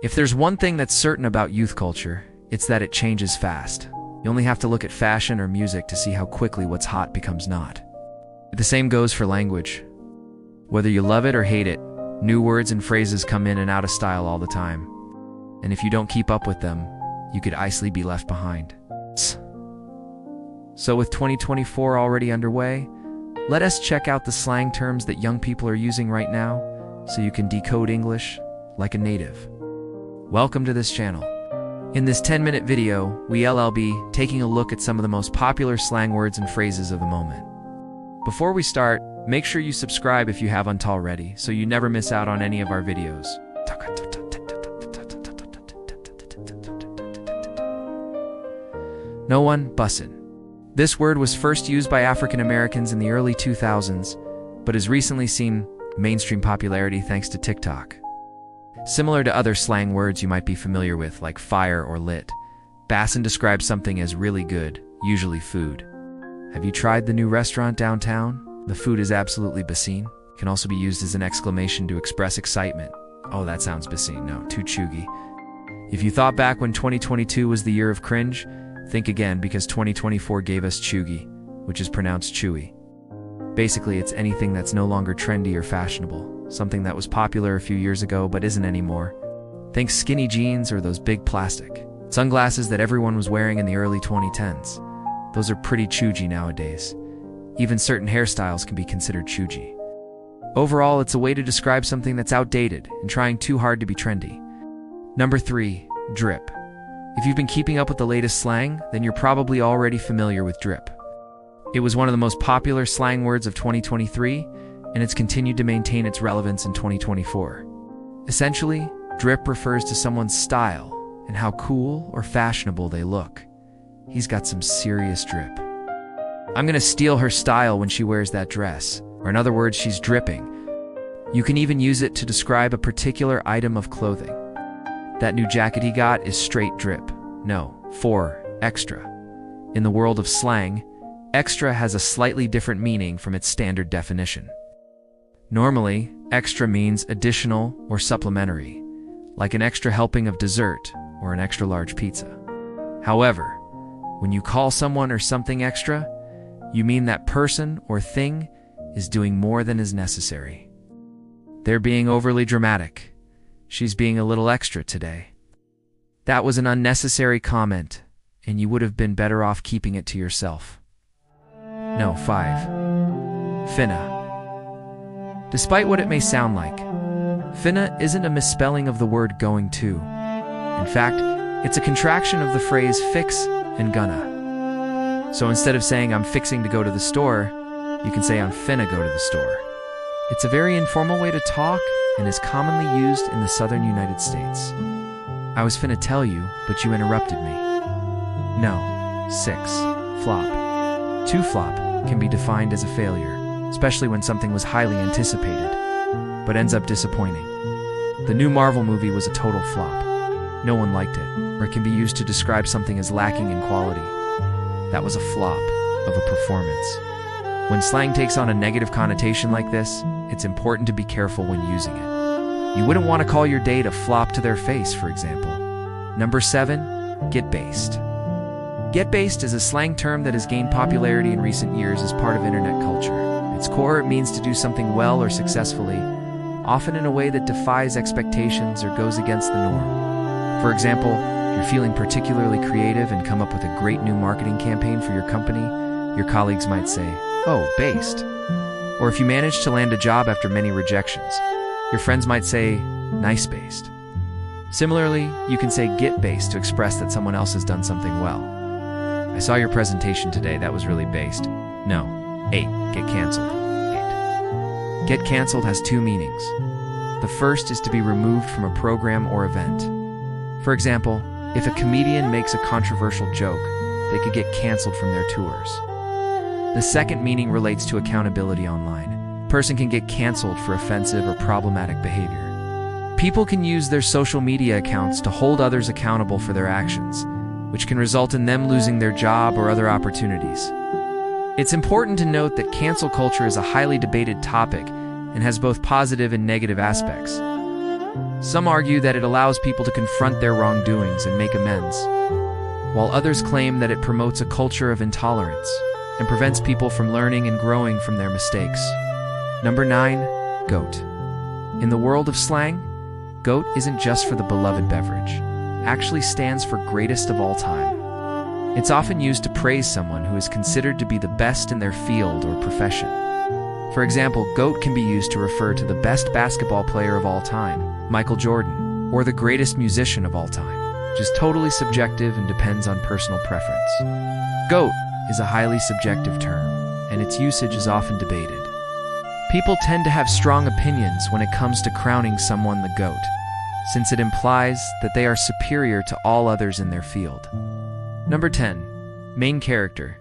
If there's one thing that's certain about youth culture, it's that it changes fast. You only have to look at fashion or music to see how quickly what's hot becomes not. The same goes for language. Whether you love it or hate it, new words and phrases come in and out of style all the time. And if you don't keep up with them, you could easily be left behind. So with 2024 already underway, let us check out the slang terms that young people are using right now so you can decode English like a native. Welcome to this channel. In this 10-minute video, we'll be taking a look at some of the most popular slang words and phrases of the moment. Before we start, make sure you subscribe if you haven't already so you never miss out on any of our videos. No one bussin'. This word was first used by African Americans in the early 2000s, but has recently seen mainstream popularity thanks to TikTok. Similar to other slang words you might be familiar with, like fire or lit, bassin' describes something as really good, usually food. Have you tried the new restaurant downtown? The food is absolutely bassin'. It can also be used as an exclamation to express excitement. Oh, that sounds bassin'. No, too chuggy. If you thought back when 2022 was the year of cringe, think again, because 2024 gave us chuggy, which is pronounced chewy. Basically, it's anything that's no longer trendy or fashionable, something that was popular a few years ago but isn't anymore. Think skinny jeans or those big plastic sunglasses that everyone was wearing in the early 2010s. Those are pretty chuggy nowadays. Even certain hairstyles can be considered chuggy. Overall, it's a way to describe something that's outdated and trying too hard to be trendy. Number 3, drip. If you've been keeping up with the latest slang, then you're probably already familiar with drip. It was one of the most popular slang words of 2023, and it's continued to maintain its relevance in 2024. Essentially, drip refers to someone's style and how cool or fashionable they look. He's got some serious drip. I'm gonna steal her style when she wears that dress, or in other words, she's dripping. You can even use it to describe a particular item of clothing. That new jacket he got is straight drip. No, 4, extra. In the world of slang, extra has a slightly different meaning from its standard definition. Normally, extra means additional or supplementary, like an extra helping of dessert or an extra large pizza. However, when you call someone or something extra, you mean that person or thing is doing more than is necessary. They're being overly dramatic. She's being a little extra today. That was an unnecessary comment, and you would have been better off keeping it to yourself. No, 5. Finna. Despite what it may sound like, finna isn't a misspelling of the word going to. In fact, it's a contraction of the phrase fix and gonna. So instead of saying I'm fixing to go to the store, you can say I'm finna go to the store. It's a very informal way to talk and is commonly used in the southern United States. I was finna tell you, but you interrupted me. No. 6. Flop. To flop can be defined as a failure, especially when something was highly anticipated, but ends up disappointing. The new Marvel movie was a total flop. No one liked it, or it can be used to describe something as lacking in quality. That was a flop of a performance. When slang takes on a negative connotation like this, it's important to be careful when using it. You wouldn't want to call your date a flop to their face, for example. Number 7, get based. Get based is a slang term that has gained popularity in recent years as part of internet culture. At its core, it means to do something well or successfully, often in a way that defies expectations or goes against the norm. For example, if you're feeling particularly creative and come up with a great new marketing campaign for your company, your colleagues might say, "Oh, based." Or if you manage to land a job after many rejections, your friends might say, "Nice based." Similarly, you can say get based to express that someone else has done something well. "I saw your presentation today, that was really based." No. 8. Get canceled. 8. Get canceled has 2 meanings. The first is to be removed from a program or event. For example, if a comedian makes a controversial joke, they could get canceled from their tours. The second meaning relates to accountability online. A person can get canceled for offensive or problematic behavior. People can use their social media accounts to hold others accountable for their actions, which can result in them losing their job or other opportunities. It's important to note that cancel culture is a highly debated topic and has both positive and negative aspects. Some argue that it allows people to confront their wrongdoings and make amends, while others claim that it promotes a culture of intolerance and prevents people from learning and growing from their mistakes. Number 9. GOAT. In the world of slang, GOAT isn't just for the beloved beverage. It actually stands for greatest of all time. It's often used to praise someone who is considered to be the best in their field or profession. For example, GOAT can be used to refer to the best basketball player of all time, Michael Jordan, or the greatest musician of all time, which is totally subjective and depends on personal preference. GOAT is a highly subjective term, and its usage is often debated. People tend to have strong opinions when it comes to crowning someone the GOAT, since it implies that they are superior to all others in their field. Number 10. Main character.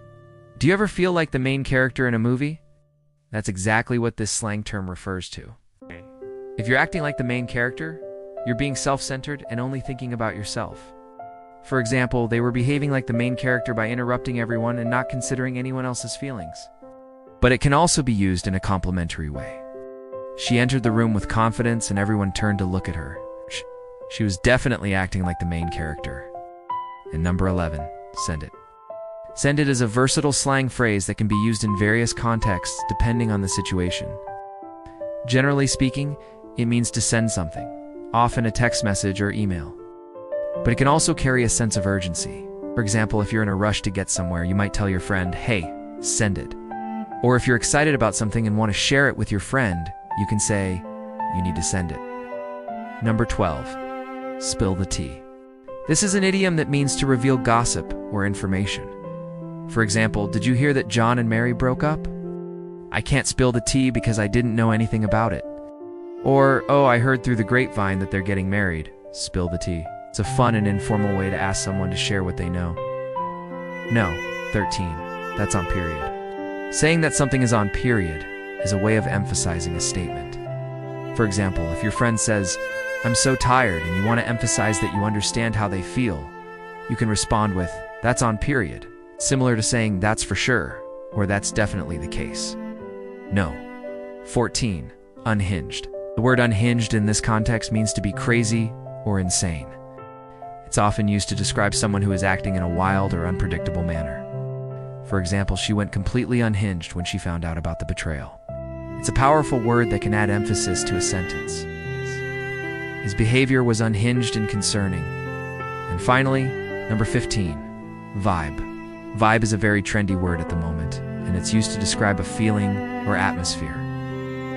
Do you ever feel like the main character in a movie? That's exactly what this slang term refers to. If you're acting like the main character, you're being self-centered and only thinking about yourself. For example, they were behaving like the main character by interrupting everyone and not considering anyone else's feelings. But it can also be used in a complimentary way. She entered the room with confidence and everyone turned to look at her. She was definitely acting like the main character. And number 11, send it. Send it is a versatile slang phrase that can be used in various contexts depending on the situation. Generally speaking, it means to send something, often a text message or email. But it can also carry a sense of urgency. For example, if you're in a rush to get somewhere, you might tell your friend, "Hey, send it." Or if you're excited about something and want to share it with your friend, you can say, "You need to send it." Number 12, spill the tea. This is an idiom that means to reveal gossip or information. For example, did you hear that John and Mary broke up? I can't spill the tea because I didn't know anything about it. Or, oh, I heard through the grapevine that they're getting married. Spill the tea. It's a fun and informal way to ask someone to share what they know. No, 13. That's on period. Saying that something is on period is a way of emphasizing a statement. For example, if your friend says, "I'm so tired," and you want to emphasize that you understand how they feel, you can respond with, "That's on period," similar to saying "that's for sure," or "that's definitely the case." No. 14. Unhinged. The word unhinged in this context means to be crazy or insane. It's often used to describe someone who is acting in a wild or unpredictable manner. For example, she went completely unhinged when she found out about the betrayal. It's a powerful word that can add emphasis to a sentence. His behavior was unhinged and concerning. And finally, number 15, vibe. Vibe is a very trendy word at the moment, and it's used to describe a feeling or atmosphere.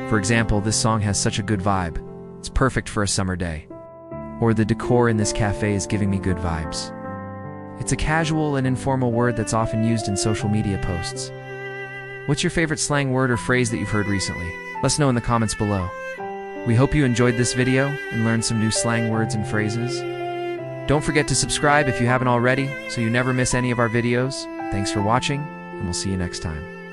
For example, this song has such a good vibe. It's perfect for a summer day. Or the decor in this cafe is giving me good vibes. It's a casual and informal word that's often used in social media posts. What's your favorite slang word or phrase that you've heard recently? Let us know in the comments below. We hope you enjoyed this video and learned some new slang words and phrases. Don't forget to subscribe if you haven't already, so you never miss any of our videos. Thanks for watching, and we'll see you next time.